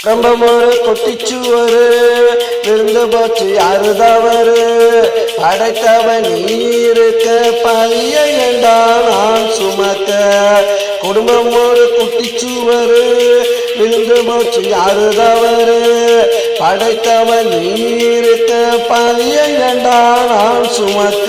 கம்பமோரு கொட்டிச்சுவரு விழுந்து போச்சு யாரு தவறு படைத்தவன் நீ இருக்க பழிய ஏண்டா நான் சுமக்க குடும்பம் ஒரு குட்டிச்சுவரு விழுந்து போச்சு யாரு தவறு படைத்தவன் நீ இருக்க பழிய ஏண்டா நான் சுமக்க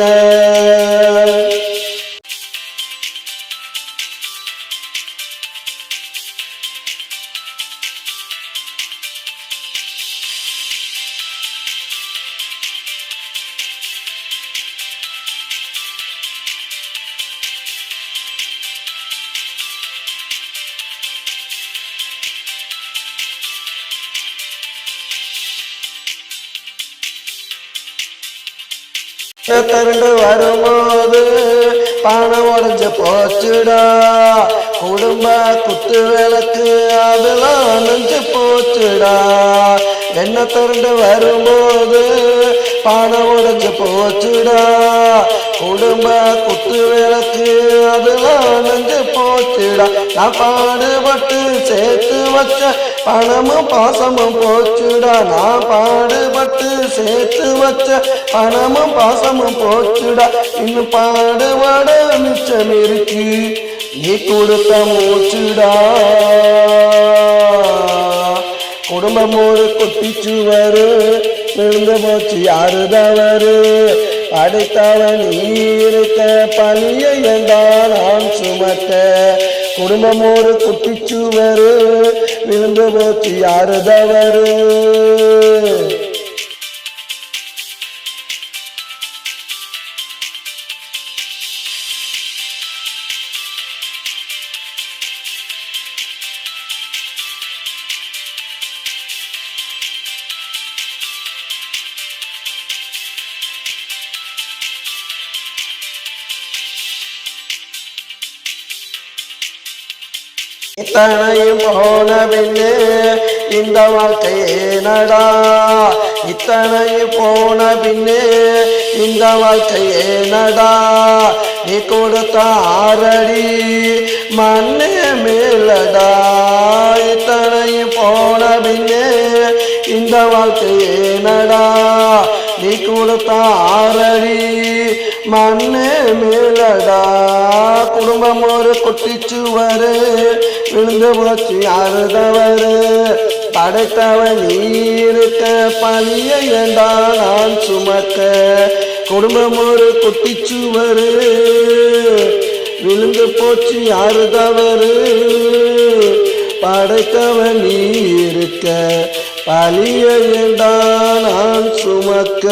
திரண்டு வரும்போது பணம் உடஞ்சு போச்சுடா குடும்ப குத்து விளக்கு அதெல்லாம் அணைஞ்சு போச்சுடா என்ன திரண்டு வரும்போது பணம் உடஞ்சு போச்சுடா குடும்ப குத்து விளக்கு அதெல்லாம் அணைஞ்சு போச்சுடா நான் பாடுபட்டு சேர்த்து வச்ச பணமும் பாசமும் போச்சுடா நான் பாடுபட்டு சேர்த்து வச்ச பணமும் பாசமும் போச்சுடா இன்னும் பாடுபட மிச்சம் இருக்கு நீ கொடுத்த மூச்சுடா குடும்பம் ஒரு குட்டிச்சுவரு விழுந்து போச்சு யாரு தவறு படைத்தவன் நீ இருக்க பழிய ஏண்டா நான் சுமக்க குடும்பம் ஒரு குட்டிச்சுவரு விழுந்து போச்சு யாரு தவறு இத்தனையும் போன பின்னே இந்த வாழ்க்கையே நடா இத்தனையும் போன பின்னே இந்த வாழ்க்கையே நடா நீ கொடுத்த ஆறடி மண்ணே மேலடா இத்தனையும் போன பின்னே இந்த வாழ்க்கையே நடா நீ கொடுத்த ஆறடி மண்ணே மேலடா குடும்பம் ஒரு குட்டிச்சுவரு விழுந்து போச்சு யாரு தவறு படைத்தவன் நீ இருக்க பழிய ஏண்டா நான் சுமக்க குடும்பம் ஒரு குட்டிச்சுவரு விழுந்து போச்சு யாரு தவறு படைத்தவன் நீ இருக்க பழிய ஏண்டா நான் சுமக்க